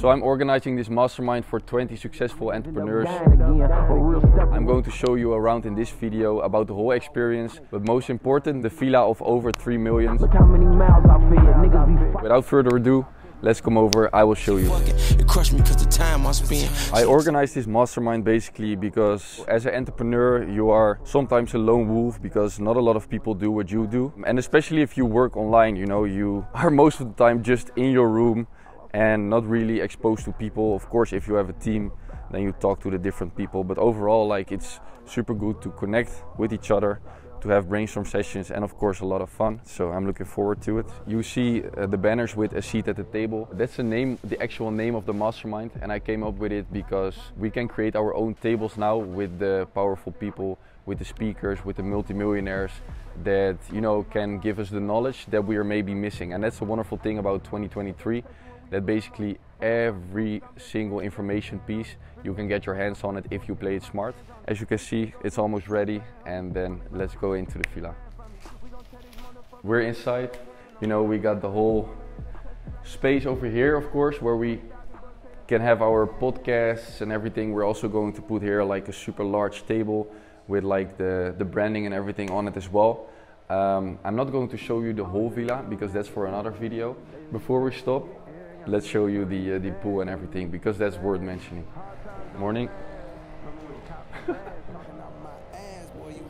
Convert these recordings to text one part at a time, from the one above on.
So I'm organizing this mastermind for 20 successful entrepreneurs. I'm going to show you around in this video about the whole experience, but most important, the villa of over 3 million. Without further ado, let's come over, I will show you. I organized this mastermind basically because as an entrepreneur you are sometimes a lone wolf because not a lot of people do what you do. And especially if you work online, you know, you are most of the time just in your room and not really exposed to people. Of course, if you have a team, then you talk to the different people. But overall, like, it's super good to connect with each other, to have brainstorm sessions, and of course a lot of fun. So I'm looking forward to it. You see the banners with a seat at the table. That's the name, the actual name of the mastermind, and I came up with it because we can create our own tables now with the powerful people, with the speakers, with the multimillionaires that, you know, can give us the knowledge that we are maybe missing. And that's the wonderful thing about 2023, that basically every single information piece, you can get your hands on it if you play it smart. As you can see, it's almost ready, and then let's go into the villa. We're inside. You know, we got the whole space over here, of course, where we can have our podcasts and everything. We're also going to put here like a super large table with like the branding and everything on it as well. I'm not going to show you the whole villa because that's for another video. Before we stop, let's show you the pool and everything, because that's worth mentioning. Morning.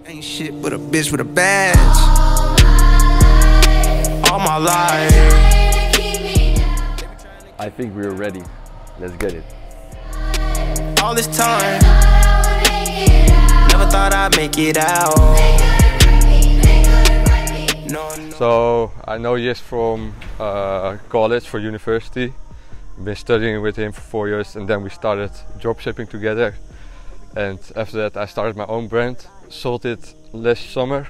Ain't shit but a bitch with a badge. All my life. I think we're ready. Let's get it. All this time. Never thought I'd make it out. So I know Jess from college for university. Been studying with him for 4 years, and then we started dropshipping together. And after that I started my own brand, sold it last summer,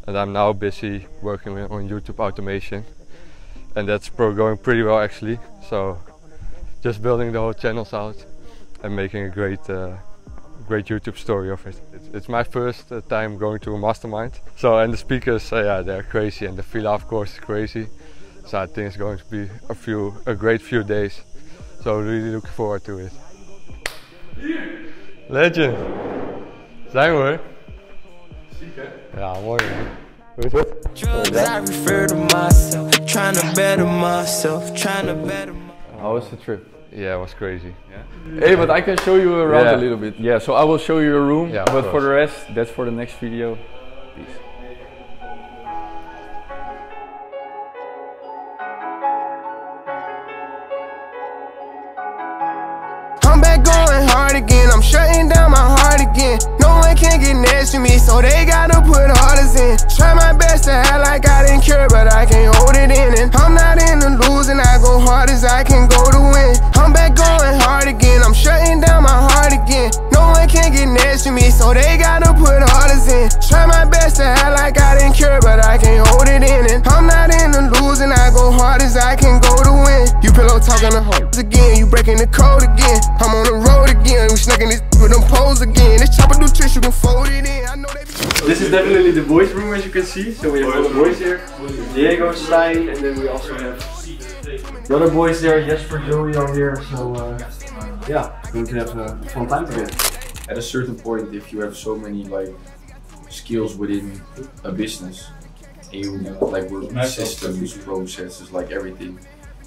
and I'm now busy working on YouTube automation, and that's going pretty well actually. So just building the whole channels out and making a great YouTube story of it. It's my first time going to a mastermind. So, and the speakers, yeah, they're crazy, and the villa of course is crazy. So I think it's going to be a great few days. So really looking forward to it. Legend! Zijn we hoor. Ziek hè? Ja, mooi man. Hoe is het? How was the trip? Yeah, it was crazy. Yeah? Hey, but I can show you around a little bit. Yeah, so I will show you your room, yeah, but for the rest, that's for the next video. Peace. I'm back going hard again. I'm shutting down my heart again. No one can get next to me, so they gotta put orders in. Try my best to act like I didn't care, but I can't hold it in. And I'm not in the losing, I go hard as I can go to win. I'm back going hard again. I'm shutting down my heart again. No one can get next to me, so they gotta put orders in. Try my best to act like I didn't care, but I can't hold it in. And I'm not in the losing, I go hard as I can go to win. You pillow talking to hoes again, you breaking the code again. I'm on the road again, we snugging this with them poles again. This chopper do tricks, you can fold it in. I know they be. This is definitely the boys' room, as you can see. So we have all the boys here. Diego, Stijn, and then we also have the other boys there. Jesper, Joey are here. So yeah, we're going to have a fun time together. At a certain point, if you have so many like skills within a business, and you like work with systems, processes, like everything,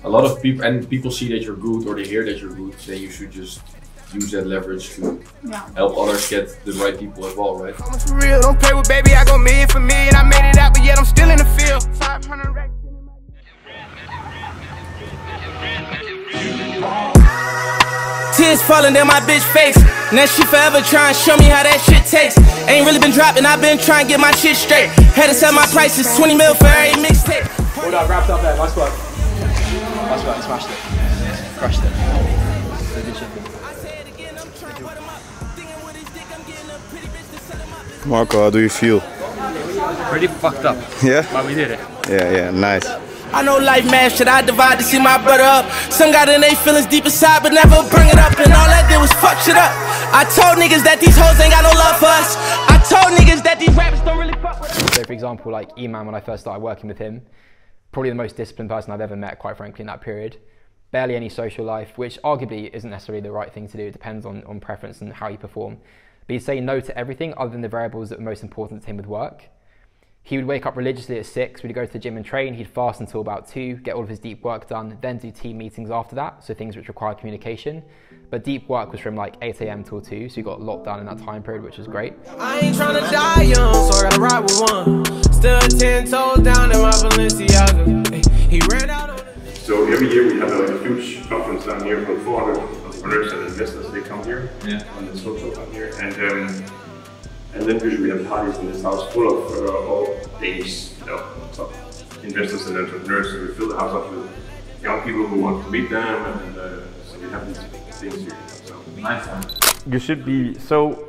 a lot of people see that you're good, or they hear that you're good, then you should just use that leverage to help others get the right people as well, right? For real, don't play with baby, I go million for million. I made it out, but yet I'm still in the field. 500 racks. Tears falling down my bitch face. Now she forever trying to show me how that shit tastes. Ain't really been dropping, I've been trying to get my shit straight. Had to sell my prices, 20 mil for every mixtape. Hold up, wrapped up there, nice work. Nice work, smashed it. Crushed it. Marco, how do you feel? Pretty fucked up. Yeah? But we did it. Yeah, nice. I know life mad shit, I divide to see my brother up. Some got in they feelings deep inside, but never bring it up. And all I did was fuck shit up. I told niggas that these hoes ain't got no love for us. I told niggas that these rappers don't really fuck with us. So for example, like E-Man, when I first started working with him, probably the most disciplined person I've ever met, quite frankly, in that period. barely any social life, which arguably isn't necessarily the right thing to do. It depends on preference and how you perform. But he'd say no to everything other than the variables that were most important to him with work. He would wake up religiously at 6, we'd go to the gym and train, he'd fast until about 2, get all of his deep work done, then do team meetings after that, so things which require communication. But deep work was from like 8 AM till 2, so he got a lot done in that time period, which was great. I ain't trying to die young, so I gotta ride with one. Still 10 toes down in my Balenciaga. He ran out on the... So every year we have a huge conference down here for 400 entrepreneurs and investors. They come here on the social down here, and then usually we have parties in this house full of all Danish top investors and entrepreneurs. So we fill the house up with young people who want to meet them, and so we have these things here. So nice. You should be so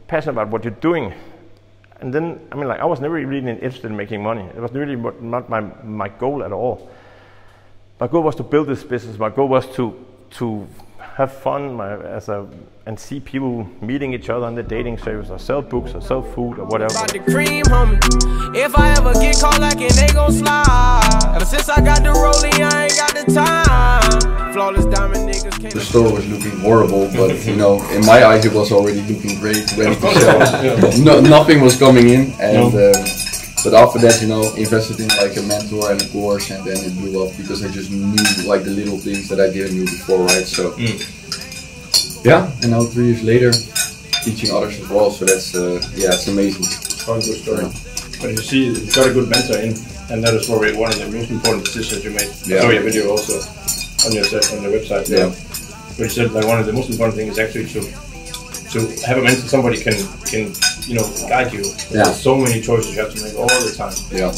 passionate about what you're doing. And then, I mean, like, I was never really interested in making money. It was really not my goal at all. My goal was to build this business. My goal was to have fun and see people meeting each other on the dating service, or sell books, or sell food, or whatever. About the cream, homie. If I ever get caught lacking, they gon' slide. Ever since I got the rollie, I ain't got the time. Flawless diamond niggas can't. The store was looking horrible, but you know, in my eyes it was already looking great, ready to sell. Nothing was coming in, and but after that, you know, invested in like a mentor and a course, and then it blew up because I just knew like the little things that I didn't know before, right? So yeah, and now 3 years later, teaching others as well. So that's yeah, it's amazing. One good story. But you see, you got a good mentor in, and that is probably one of the most important decisions you made. I saw your video also on your website. Yeah. Where you said like one of the most important things is actually to have a mentor, somebody can you know, guide you. There's so many choices you have to make all the time. Yeah.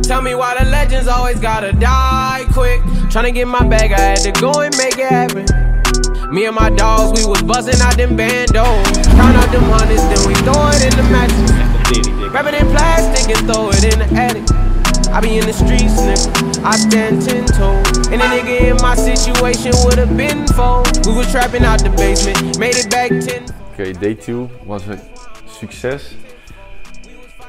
Tell me why the legends always gotta die quick. Tryna get my bag, I had to go and make it happen. Me and my dogs, we was buzzing out them bandos. Count out them hundreds, then we throw it in the mattress. Wrap it in plastic and throw it in the attic. I be in the streets, nigga, I stand 10 toes. And a nigga in my situation would've been fold. We was trapping out the basement, made it back 10. Okay, day 2 was a success.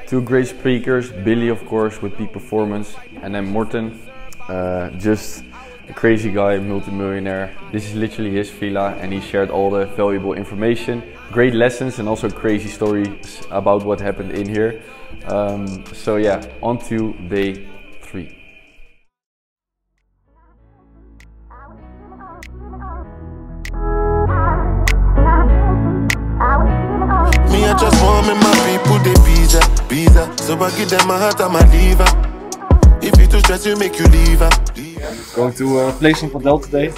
2 great speakers, Billy of course with peak performance, and then Morten, just a crazy guy, multi-millionaire. This is literally his villa, and he shared all the valuable information, great lessons, and also crazy stories about what happened in here. So yeah, on to day 3. Me, I just want me, my people, they visa. So I give them my heart and my liver. If you too stress, you make you leave her. Going to a place in Padel today,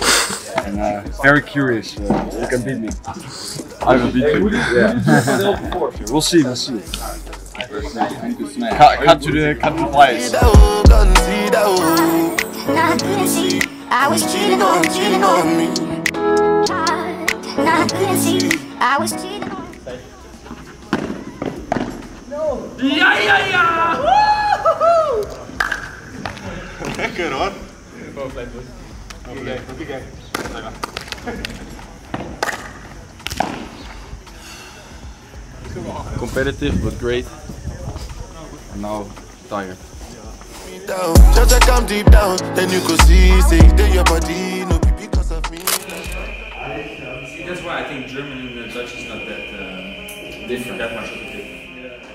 and very curious. You can beat me. I will beat you. Yeah. We'll see. Cut to the lights. I was cheating on me. I was cheating on me. Ja! Woehoe! Lekker hoor. Oké. Competitive but great. And now tired. Just to come deep down, then you could see, say that your body no be because of me. See, that's why I think German and Dutch is not that different, that much of a difference.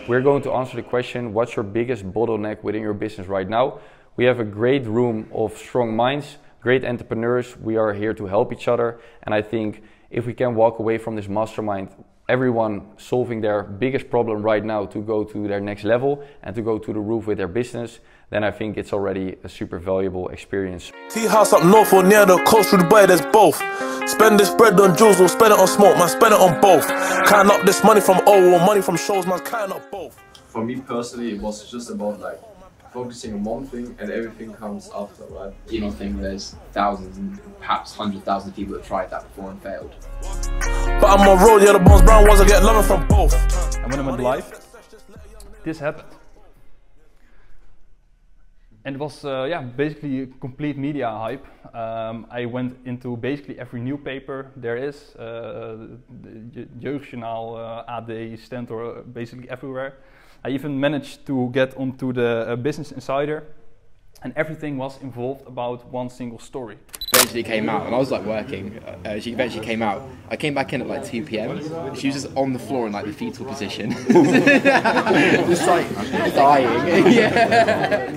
We're going to answer the question, what's your biggest bottleneck within your business right now? We have a great room of strong minds, great entrepreneurs. We are here to help each other. And I think if we can walk away from this mastermind, everyone solving their biggest problem right now to go to their next level and to go to the roof with their business, then I think it's already a super valuable experience. Tea house up north or near the coast, through the boy, there's both. Spend this bread on jewels or spend it on smoke, man, spend it on both. Can't up this money from O or money from shows, man, can't up both. For me personally, it was just about like focusing on one thing and everything comes after, right? You don't think there's thousands and perhaps 100,000 people that tried that before and failed. But I'm on road, yeah, the bones brown ones, I get loving from both. And when I went live, this happened. And it was basically a complete media hype. I went into basically every newspaper there is, Jeugdjournaal, AD, Stentor, basically everywhere. I even managed to get onto the Business Insider. and everything was involved about one single story. Eventually came out, and I was like working. She eventually came out. I came back in at like 2 p.m. She was just on the floor in like the fetal position, just like dying. Yeah.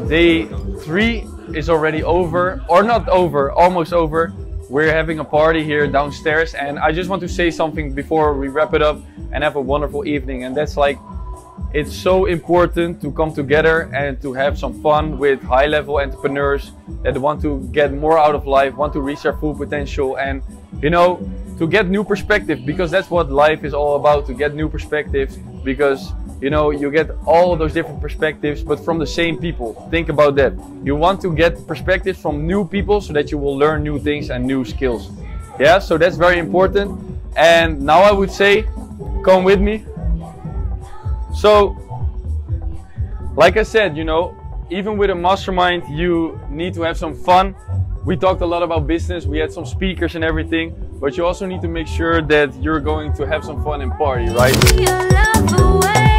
Day 3 is already over, or not over, almost over. We're having a party here downstairs, and I just want to say something before we wrap it up and have a wonderful evening, and that's like, it's so important to come together and to have some fun with high-level entrepreneurs that want to get more out of life, want to reach their full potential, and you know, to get new perspective, because that's what life is all about, to get new perspectives, because you know, you get all of those different perspectives, but from the same people. Think about that. You want to get perspectives from new people so that you will learn new things and new skills. Yeah, so that's very important. And now I would say, come with me. So, like I said, you know, even with a mastermind, you need to have some fun. We talked a lot about business, we had some speakers and everything, but you also need to make sure that you're going to have some fun and party, right?